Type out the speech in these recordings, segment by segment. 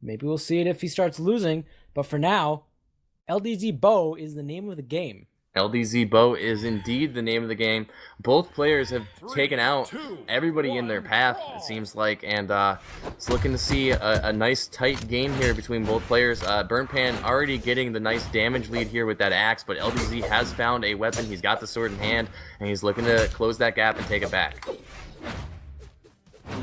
Maybe we'll see it if he starts losing. But for now, LDZ Bow is the name of the game. LDZ Bow is indeed the name of the game. Both players have taken out everybody in their path, it seems like, and it's looking to see a nice tight game here between both players. Burnt Pan already getting the nice damage lead here with that axe, but LDZ has found a weapon. He's got the sword in hand, and he's looking to close that gap and take it back.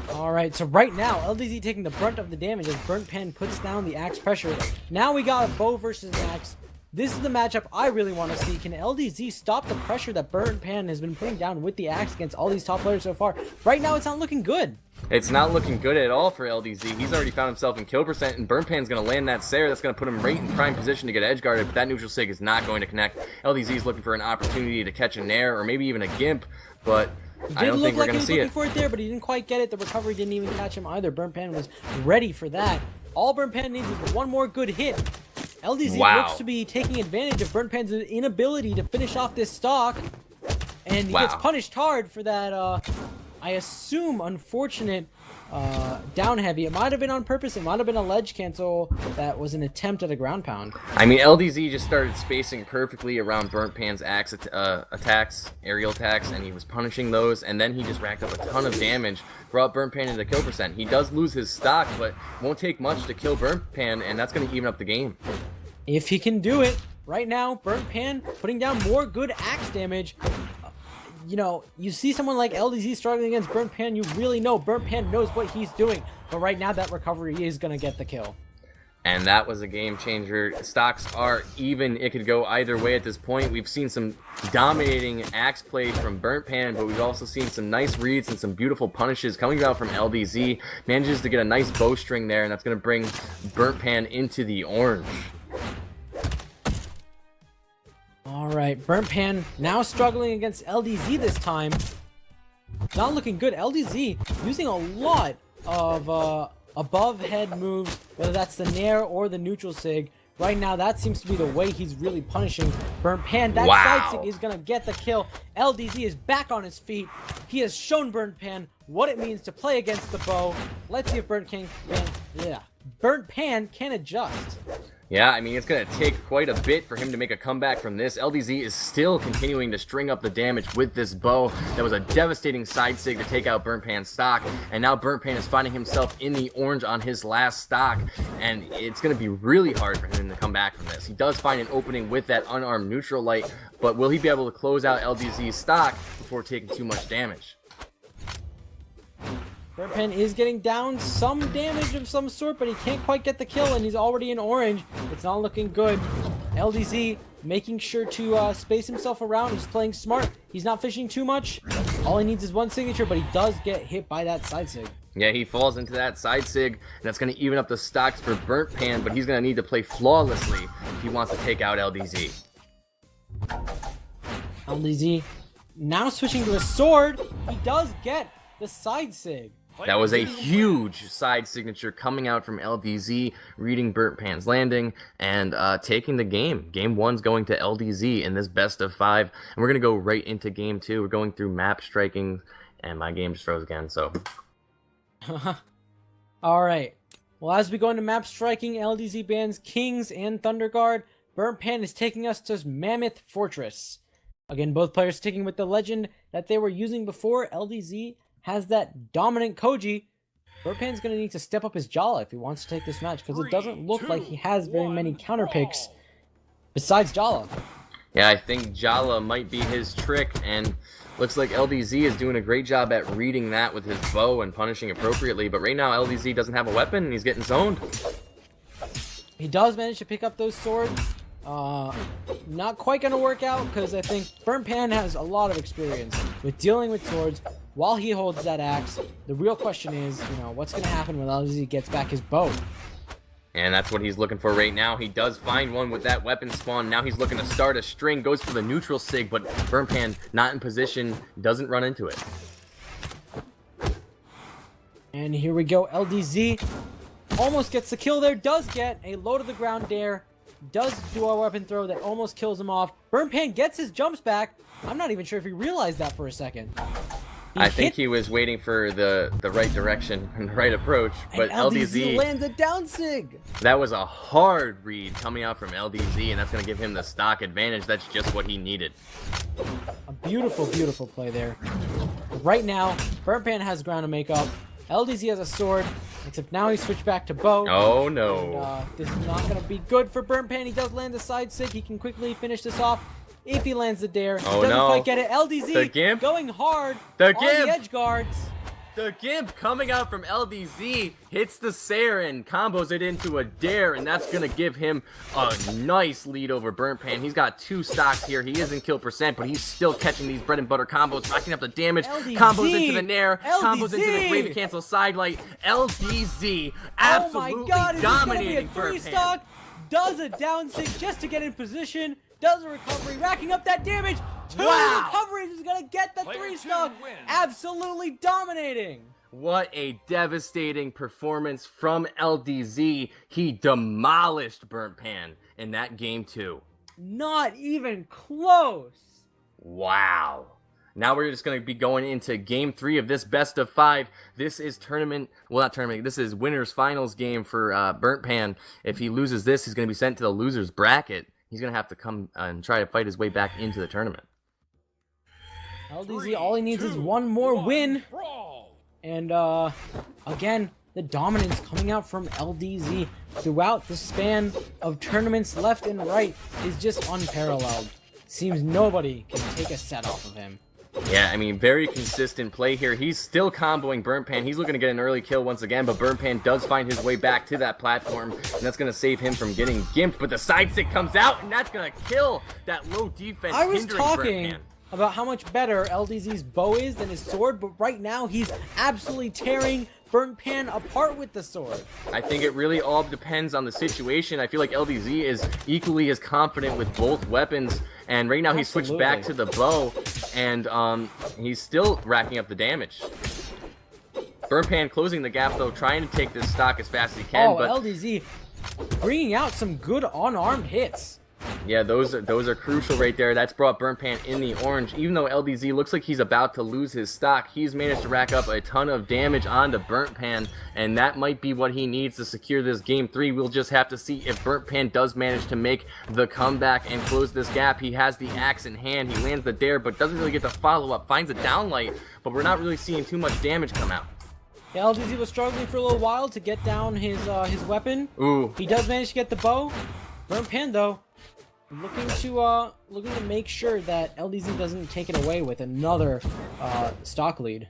Alright, so right now, LDZ taking the brunt of the damage as Burnt Pan puts down the axe pressure. Now we got a bow versus an axe. This is the matchup I really want to see. Can LDZ stop the pressure that Burnt Pan has been putting down with the axe against all these top players so far? Right now, it's not looking good. It's not looking good at all for LDZ. He's already found himself in kill percent, and Burnt Pan's going to land that Sarah. That's going to put him right in prime position to get edge guarded, but that neutral sig is not going to connect. LDZ is looking for an opportunity to catch a Nair or maybe even a Gimp, but I don't think we're going to see it. He did look like he was looking for it there, but he didn't quite get it. The recovery didn't even catch him either. Burnt Pan was ready for that. All Burnt Pan needs is one more good hit. LDZ looks to be taking advantage of Burnt Pan's inability to finish off this stock, and he gets punished hard for that, I assume, unfortunate down heavy. It might have been on purpose. It might have been a ledge cancel that was an attempt at a ground pound. I mean, LDZ just started spacing perfectly around Burnt Pan's axe attacks, aerial attacks, and he was punishing those, and then he just racked up a ton of damage, brought Burnt Pan into kill percent. He does lose his stock, but won't take much to kill Burnt Pan, and that's going to even up the game. If he can do it, right now, Burnt Pan putting down more good axe damage. You know, you see someone like LDZ struggling against Burnt Pan, you really know Burnt Pan knows what he's doing. But right now, that recovery is going to get the kill. And that was a game changer. Stocks are even. It could go either way at this point. We've seen some dominating axe play from Burnt Pan, but we've also seen some nice reads and some beautiful punishes coming out from LDZ. Manages to get a nice bowstring there, and that's going to bring Burnt Pan into the orange. Alright, Burnt Pan now struggling against LDZ this time. Not looking good. LDZ using a lot of above head moves, whether that's the Nair or the neutral sig. Right now, that seems to be the way he's really punishing Burnt Pan. That side sig is going to get the kill. LDZ is back on his feet. He has shown Burnt Pan what it means to play against the bow. Let's see if Burnt Pan can adjust. Yeah, I mean, it's going to take quite a bit for him to make a comeback from this. LDZ is still continuing to string up the damage with this bow. That was a devastating side sig to take out Burnt Pan's stock, and now Burnt Pan is finding himself in the orange on his last stock, and it's going to be really hard for him to come back from this. He does find an opening with that unarmed neutral light, but will he be able to close out LDZ's stock before taking too much damage? Burnt Pan is getting down some damage of some sort, but he can't quite get the kill, and he's already in orange. It's not looking good. LDZ making sure to space himself around. He's playing smart. He's not fishing too much. All he needs is one signature, but he does get hit by that side sig. Yeah, he falls into that side sig, and that's going to even up the stocks for Burnt Pan, but he's going to need to play flawlessly if he wants to take out LDZ. LDZ now switching to a sword. He does get the side sig. That was a huge side signature coming out from LDZ, reading Burnt Pan's landing, and taking the game. Game 1's going to LDZ in this best of 5, and we're going to go right into Game 2. We're going through map striking, and my game just froze again, so. Alright. Well, as we go into map striking, LDZ bans Kings and Thunder Guard. Burnt Pan is taking us to Mammoth Fortress. Again, both players sticking with the legend that they were using before. LDZ has that dominant Koji. Burnt Pan's going to need to step up his Jhala if he wants to take this match, because it doesn't look like he has very many counter picks besides Jhala. Yeah, I think Jhala might be his trick, and looks like LDZ is doing a great job at reading that with his bow and punishing appropriately, but right now LDZ doesn't have a weapon, and he's getting zoned. He does manage to pick up those swords. Not quite going to work out, because I think Burnt Pan has a lot of experience with dealing with swords while he holds that axe. The real question is, you know, what's going to happen when LDZ gets back his bow? And that's what he's looking for right now. He does find one with that weapon spawn. Now he's looking to start a string, goes for the neutral sig, but Burnt Pan not in position, doesn't run into it. And here we go. LDZ almost gets the kill there, does get a low to the ground dare, does do a weapon throw that almost kills him off. Burnt Pan gets his jumps back. I'm not even sure if he realized that for a second. I think he was waiting for the right direction and the right approach, but and LDZ lands a down sig. That was a hard read coming out from LDZ, and that's going to give him the stock advantage. That's just what he needed. A beautiful, beautiful play there. Right now, Burnt Pan has ground to make up. LDZ has a sword, except now he switched back to bow. Oh no. And, this is not going to be good for Burnt Pan. He does land the side sig. He can quickly finish this off. If he lands the dare, he doesn't quite get it. LDZ the Gimp going hard the on the edge guards. The Gimp coming out from LDZ hits the Saren, combos it into a dare, and that's going to give him a nice lead over Burnt Pan. He's got 2 stocks here. He is in kill percent, but he's still catching these bread and butter combos, racking up the damage. LDZ, combos into the nair, combos LDZ. into the Gravy Cancel sidelight. LDZ absolutely oh my God, dominating is this gonna be a 3 Burnt Pan. stock? Does a down sig just to get in position. Does a recovery, racking up that damage. 2 recoveries is gonna get the 3 stock. Absolutely dominating. What a devastating performance from LDZ. He demolished Burnt Pan in that game 2. Not even close. Wow. Now we're just going to be going into game 3 of this best of 5. This is this is winner's finals game for Burnt Pan. If he loses this, he's going to be sent to the loser's bracket. He's going to have to come and try to fight his way back into the tournament. LDZ, all he needs is one more win. And, again, the dominance coming out from LDZ throughout the span of tournaments left and right is just unparalleled. Seems nobody can take a set off of him. Yeah, I mean, very consistent play here. He's still comboing Burnt Pan. He's looking to get an early kill once again, but Burnt Pan does find his way back to that platform, and that's going to save him from getting gimped. But the side stick comes out, and that's going to kill that low defense. I was hindering talking Burnt Pan. about how much better LDZ's bow is than his sword, but right now he's absolutely tearing Burnt Pan apart with the sword. I think it really all depends on the situation. I feel like LDZ is equally as confident with both weapons, and right now he switched back to the bow, and he's still racking up the damage. Burnt Pan closing the gap though, trying to take this stock as fast as he can. But LDZ bringing out some good unarmed hits. Yeah, those are crucial right there. That's brought Burnt Pan in the orange. Even though LDZ looks like he's about to lose his stock, he's managed to rack up a ton of damage onto Burnt Pan, and that might be what he needs to secure this game 3. We'll just have to see if Burnt Pan does manage to make the comeback and close this gap. He has the axe in hand. He lands the dare, but doesn't really get the follow-up. Finds a downlight, but we're not really seeing too much damage come out. Yeah, LDZ was struggling for a little while to get down his weapon. Ooh. He does manage to get the bow. Burnt Pan, though, looking to make sure that LDZ doesn't take it away with another stock lead.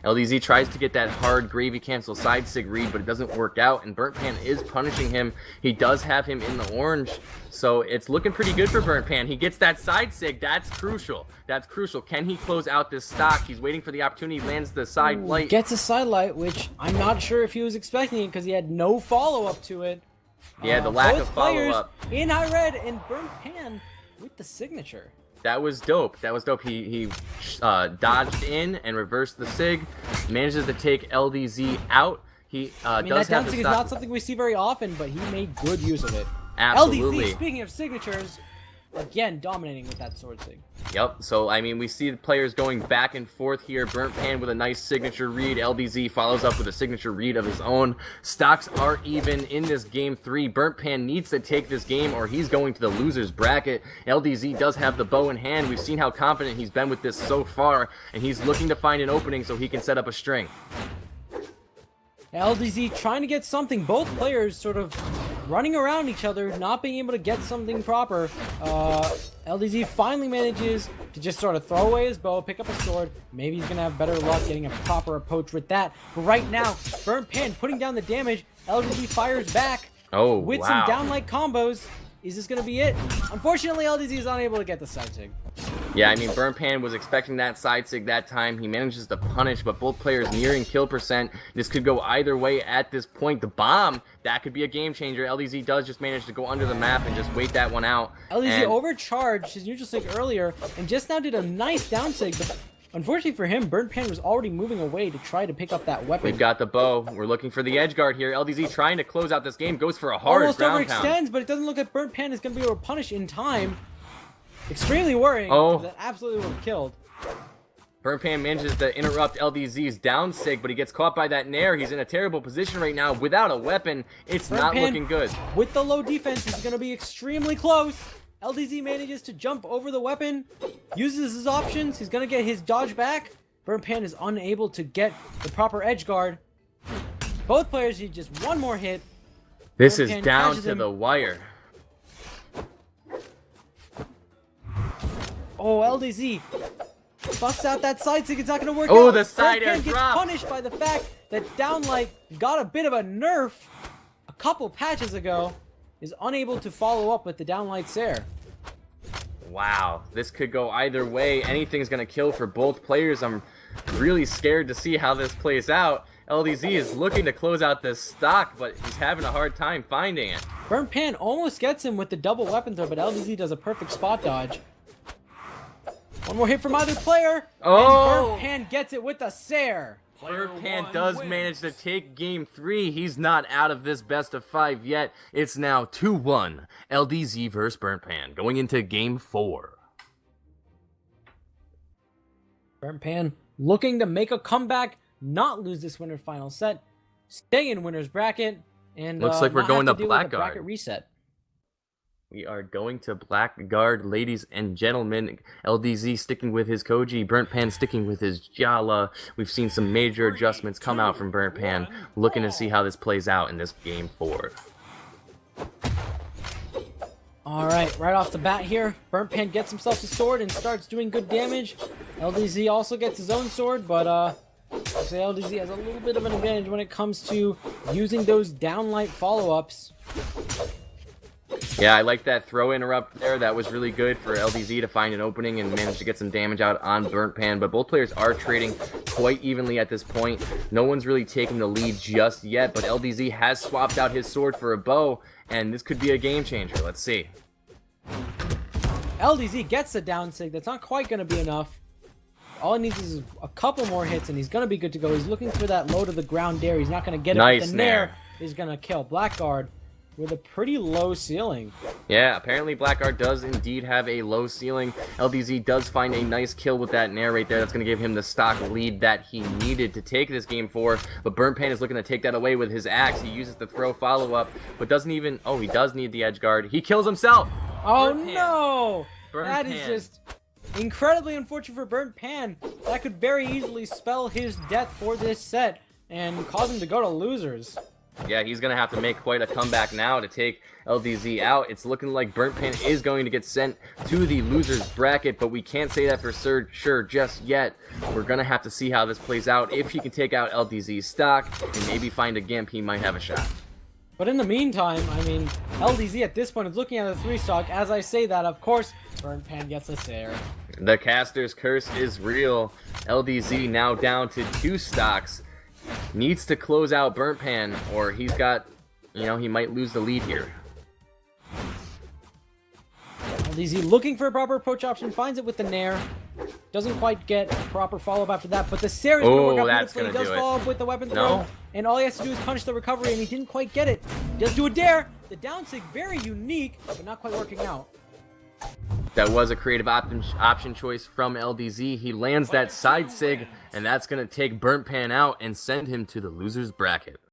LDZ tries to get that hard Gravy Cancel side sig read, but it doesn't work out, and Burnt Pan is punishing him. He does have him in the orange, so it's looking pretty good for Burnt Pan. He gets that side sig. That's crucial. That's crucial. Can he close out this stock? He's waiting for the opportunity. He lands the side light. Gets a side light, which I'm not sure if he was expecting it because he had no follow-up to it. Yeah, the lack of follow-up. In high red and Burnt Pan with the signature. That was dope. That was dope. He dodged in and reversed the sig, manages to take LDZ out. He does that have down sig is not something we see very often, but he made good use of it. Absolutely. LDZ, speaking of signatures, again dominating with that sword sig. Yep, so I mean, we see the players going back and forth here. Burnt Pan with a nice signature read. LDZ follows up with a signature read of his own. Stocks are even in this game 3. Burnt Pan needs to take this game or he's going to the loser's bracket. LDZ does have the bow in hand. We've seen how confident he's been with this so far, and he's looking to find an opening so he can set up a string. LDZ trying to get something. Both players sort of running around each other, not being able to get something proper. LDZ finally manages to just sort of throw away his bow, pick up a sword. Maybe he's going to have better luck getting a proper approach with that. But right now, Burnt Pan putting down the damage. LDZ fires back with some downlight combos. Is this going to be it? Unfortunately, LDZ is unable to get the side sig. Yeah, I mean, Burnt Pan was expecting that side sig that time. He manages to punish, but both players nearing kill percent. This could go either way at this point. The bomb, that could be a game changer. LDZ does just manage to go under the map and just wait that one out. LDZ overcharged his neutral sig earlier and just now did a nice down sig, but unfortunately for him, Burnt Pan was already moving away to try to pick up that weapon. We've got the bow. We're looking for the edge guard here. LDZ trying to close out this game. Goes for a hard almost ground overextends, pound. but it doesn't look like Burnt Pan is going to be able to punish in time. Extremely worrying. Oh. That absolutely would have killed. Burn Pan manages to interrupt LDZ's down sig, but he gets caught by that Nair. He's in a terrible position right now without a weapon. It's not looking good. With the low defense, he's going to be extremely close. LDZ manages to jump over the weapon, uses his options. He's going to get his dodge back. Burn Pan is unable to get the proper edge guard. Both players need just one more hit. This is down to the wire. Oh, LDZ busts out that side sig. It's not going to work out. Oh, the side air gets drop. punished by the fact that Downlight got a bit of a nerf a couple patches ago. Is unable to follow up with the Downlight Sair. Wow, this could go either way. Anything's going to kill for both players. I'm really scared to see how this plays out. LDZ is looking to close out this stock, but he's having a hard time finding it. Burn Pan almost gets him with the double weapon throw, but LDZ does a perfect spot dodge. One more hit from either player. Oh! And Burn Pan gets it with a Sair. Burn Pan does manage to take game 3. He's not out of this best of 5 yet. It's now 2-1. LDZ versus Burn Pan going into game 4. Burn Pan looking to make a comeback, not lose this winner final set, stay in winner's bracket, and looks like we're going to Blackguard. Blackguard. Reset. We are going to Blackguard, ladies and gentlemen. LDZ sticking with his Koji, Burnt Pan sticking with his Jhala. We've seen some major adjustments come out from Burnt Pan. Looking to see how this plays out in this game 4. Alright, right off the bat here, Burnt Pan gets himself a sword and starts doing good damage. LDZ also gets his own sword, but I'd say LDZ has a little bit of an advantage when it comes to using those downlight follow-ups. Yeah, I like that throw interrupt there. That was really good for LDZ to find an opening and manage to get some damage out on Burnt Pan. But both players are trading quite evenly at this point. No one's really taking the lead just yet, but LDZ has swapped out his sword for a bow, and this could be a game changer. Let's see. LDZ gets the down sig. That's not quite going to be enough. All he needs is a couple more hits, and he's going to be good to go. He's looking for that low to the ground dare. He's not going to get it. Nice the nair is going to kill Blackguard with a pretty low ceiling. Yeah, apparently Blackguard does indeed have a low ceiling. LDZ does find a nice kill with that nair right there. That's going to give him the stock lead that he needed to take this game 4. But Burnt Pan is looking to take that away with his axe. He uses the throw follow-up, but doesn't even... Oh, he does need the edge guard. He kills himself! Oh, no! That is just incredibly unfortunate for Burnt Pan. That could very easily spell his death for this set and cause him to go to losers. Yeah, he's going to have to make quite a comeback now to take LDZ out. It's looking like Burnt Pan is going to get sent to the loser's bracket, but we can't say that for sure just yet. We're going to have to see how this plays out. If he can take out LDZ's stock and maybe find a gimp, he might have a shot. But in the meantime, I mean, LDZ at this point is looking at a 3 stock. As I say that, of course, Burnt Pan gets a Sair. The caster's curse is real. LDZ now down to 2 stocks. Needs to close out Burnt Pan, or he's got, he might lose the lead here. LDZ looking for a proper approach option, finds it with the nair. Doesn't quite get a proper follow-up after that, but the Sair is going to work out beautifully. He does follow up with the weapon throw, and all he has to do is punish the recovery, and he didn't quite get it. He does do a dare. The down sig, very unique, but not quite working out. That was a creative option choice from LDZ. He lands that side sig, and that's going to take Burnt Pan out and send him to the loser's bracket.